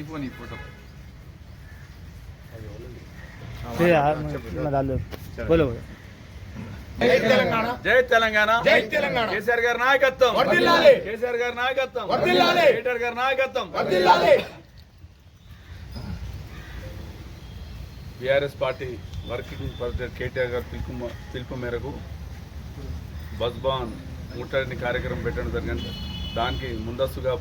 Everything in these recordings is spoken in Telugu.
फोटो बोलो జై తెలంగాణ జై తెలంగాణ జై తెలంగాణ కేసీఆర్ గారి నాయకత్వం వర్ధిల్లాలి కేసీఆర్ గారి నాయకత్వం వర్ధిల్లాలి కేటీఆర్ గారి నాయకత్వం వర్ధిల్లాలి BRS party working president KTR గారి పిలుపు మేరకు బస్ బాన్ ముట్టడిని కార్యక్రమం పెట్టడం జరిగింది. దానికి ముందస్తుగా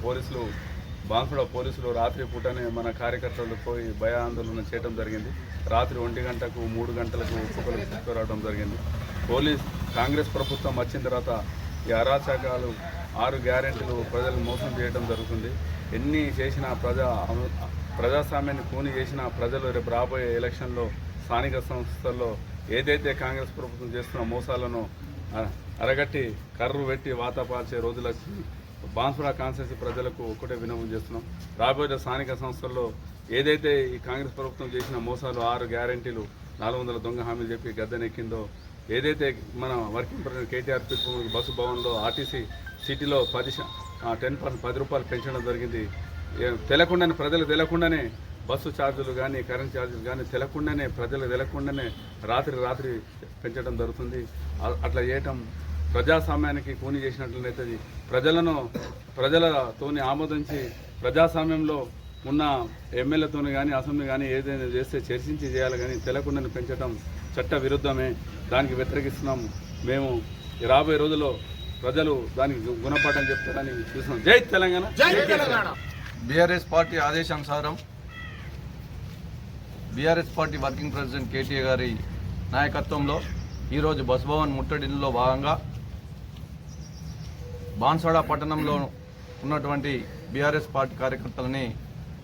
పోలీసులు రాత్రి పూటనే మన కార్యకర్తలు పోయి భయ ఆందోళన చేయడం జరిగింది. రాత్రి 1 గంటకు 3 గంటలకు ఒక్కొక్కరు తీసుకురావడం జరిగింది. కాంగ్రెస్ ప్రభుత్వం వచ్చిన తర్వాత ఈ అరాచకాలు 6 గ్యారెంటీలు ప్రజలను మోసం చేయడం జరుగుతుంది. ఎన్ని చేసినా ప్రజాస్వామ్యాన్ని కూని చేసినా ప్రజలు రేపు రాబోయే ఎలక్షన్లో స్థానిక సంస్థల్లో ఏదైతే కాంగ్రెస్ ప్రభుత్వం చేస్తున్న మోసాలను అరగట్టి కర్రు పెట్టి వాతాపాల్చే రోజులు వచ్చి బాన్సురా కాన్స్టిట్యూన్సీ ప్రజలకు ఒకటే విన్నపం చేస్తున్నాం. రాబోయే స్థానిక సంస్థల్లో ఏదైతే ఈ కాంగ్రెస్ ప్రభుత్వం చేసిన మోసాలు 6 గ్యారెంటీలు 400 దొంగ హామీలు చెప్పి గద్దెనెక్కిందో, ఏదైతే మన వర్కింగ్ ప్రెసిడెంట్ కేటీఆర్ పిలుపు బస్సు భవన్లో ఆర్టీసీ సిటీలో 10% 10 రూపాయలు పెంచడం జరిగింది. ప్రజలు తెలియకుండానే బస్సు ఛార్జీలు కానీ కరెంట్ ఛార్జీలు కానీ తెలియకుండానే ప్రజలు తెలియకుండానే రాత్రి పెంచడం జరుగుతుంది. అట్లా చేయటం ప్రజాస్వామ్యానికి కూని చేసినట్లయితే ప్రజలతోని ఆమోదించి ప్రజాస్వామ్యంలో ఉన్న ఎమ్మెల్యేతో కానీ అసెంబ్లీ కానీ ఏదైనా చేస్తే చర్చించి చేయాలి, కానీ తెలియకుండానే పెంచడం చట్ట విరుద్ధమే. దానికి వ్యతిరేకిస్తున్నాం. మేము రాబోయే రోజుల్లో ప్రజలు దానికి గుణపాఠం చెప్తారని చూస్తున్నాం. జై తెలంగాణ జై తెలంగాణ. బీఆర్ఎస్ పార్టీ ఆదేశానుసారం BRS party working president KTR గారి నాయకత్వంలో ఈరోజు బస్ భవన్ ముట్టడిలో భాగంగా బాన్స్వాడ పట్టణంలో ఉన్నటువంటి బీఆర్ఎస్ పార్టీ కార్యకర్తలని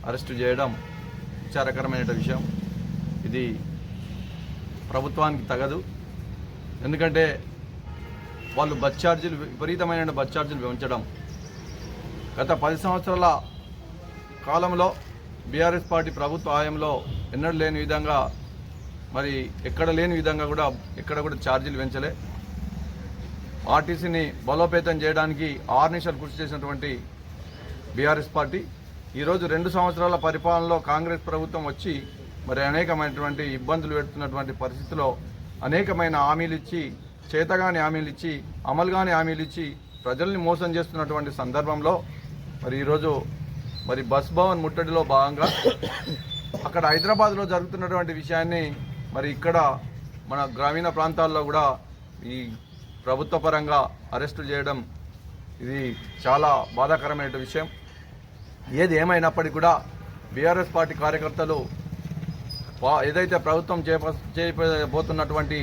అరెస్టు చేయడం విచారకరమైన విషయం. ఇది ప్రభుత్వానికి తగదు. ఎందుకంటే వాళ్ళు విపరీతమైన బస్ ఛార్జీలు పెంచడం గత 10 సంవత్సరాల కాలంలో బీఆర్ఎస్ పార్టీ ప్రభుత్వ హయాంలో ఎన్నడూ లేని విధంగా, మరి ఎక్కడ లేని విధంగా కూడా ఎక్కడ కూడా ఛార్జీలు పెంచలే. ఆర్టీసీని బలోపేతం చేయడానికి ఆర్నిషాలు కృషి చేసినటువంటి బీఆర్ఎస్ పార్టీ ఈరోజు 2 సంవత్సరాల పరిపాలనలో కాంగ్రెస్ ప్రభుత్వం వచ్చి మరి అనేకమైనటువంటి ఇబ్బందులు పెడుతున్నటువంటి పరిస్థితిలో అనేకమైన హామీలు ఇచ్చి, చేతగాని హామీలు ఇచ్చి, అమలుగాని హామీలు ఇచ్చి ప్రజల్ని మోసం చేస్తున్నటువంటి సందర్భంలో మరి ఈరోజు మరి బస్ భవన్ ముట్టడిలో భాగంగా అక్కడ హైదరాబాద్లో జరుగుతున్నటువంటి విషయాన్ని మరి ఇక్కడ మన గ్రామీణ ప్రాంతాల్లో కూడా ఈ ప్రభుత్వ పరంగా అరెస్టులు చేయడం ఇది చాలా బాధాకరమైన విషయం. ఏది ఏమైనప్పటికీ కూడా బీఆర్ఎస్ పార్టీ కార్యకర్తలు ఏదైతే ప్రభుత్వం చేయబోతున్నటువంటి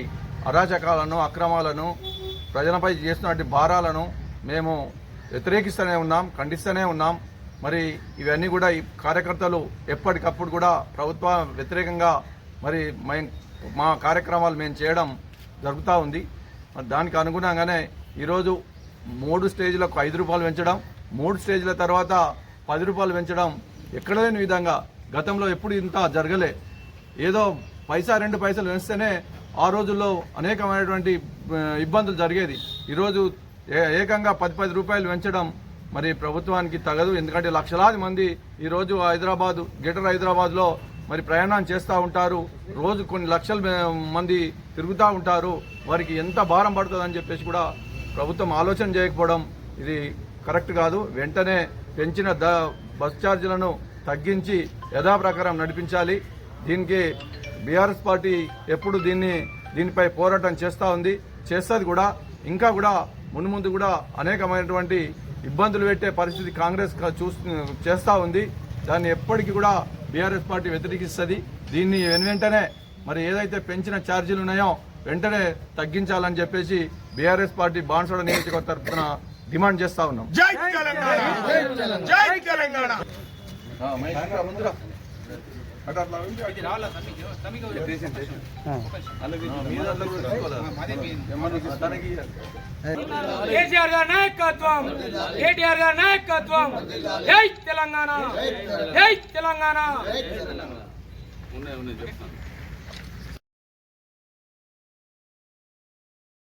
అరాచకాలను, అక్రమాలను, ప్రజలపై చేస్తున్నటువంటి భారాలను మేము వ్యతిరేకిస్తూనే ఉన్నాం, ఖండిస్తూనే ఉన్నాం. మరి ఇవన్నీ కూడా ఈ కార్యకర్తలు ఎప్పటికప్పుడు కూడా ప్రభుత్వ వ్యతిరేకంగా మరి మా కార్యక్రమాలు మేము చేయడం జరుగుతూ ఉంది. మరి దానికి అనుగుణంగానే ఈరోజు 3 స్టేజ్లకు 5 రూపాయలు పెంచడం, 3 స్టేజ్ల తర్వాత 10 రూపాయలు పెంచడం ఎక్కడ లేని విధంగా గతంలో ఎప్పుడు ఇంత జరగలే. ఏదో పైసా 2 పైసలు పెంచితేనే ఆ రోజుల్లో అనేకమైనటువంటి ఇబ్బందులు జరిగేది. ఈరోజు ఏకంగా 10 రూపాయలు పెంచడం మరి ప్రభుత్వానికి తగదు. ఎందుకంటే లక్షలాది మంది ఈరోజు గ్రేటర్ హైదరాబాద్లో మరి ప్రయాణం చేస్తూ ఉంటారు. రోజు కొన్ని లక్షల మంది తిరుగుతూ ఉంటారు. వారికి ఎంత భారం పడుతుందని చెప్పేసి కూడా ప్రభుత్వం ఆలోచన చేయకపోవడం ఇది కరెక్ట్ కాదు. వెంటనే పెంచిన బస్ ఛార్జీలను తగ్గించి యథాప్రకారం నడిపించాలి. దీనికి బీఆర్ఎస్ పార్టీ ఎప్పుడు దీనిపై పోరాటం చేస్తుంది కూడా. ఇంకా కూడా మున్ముందు కూడా అనేకమైనటువంటి ఇబ్బందులు పెట్టే పరిస్థితి కాంగ్రెస్ చేస్తూ ఉంది. దాన్ని ఎప్పటికీ కూడా బీఆర్ఎస్ పార్టీ వ్యతిరేకిస్తుంది. దీన్ని వెంటనే మరి ఏదైతే పెంచిన ఛార్జీలు ఉన్నాయో వెంటనే తగ్గించాలని చెప్పేసి బీఆర్ఎస్ పార్టీ బాన్స్వాడ నియోజకవర్గ తరఫున డిమాండ్ చేస్తా ఉన్నాం. జై తెలంగాణ జై తెలంగాణ. కేసీఆర్ గారి నాయకత్వం, కేటీఆర్ గారి నాయకత్వం. జై తెలంగాణ జై తెలంగాణ.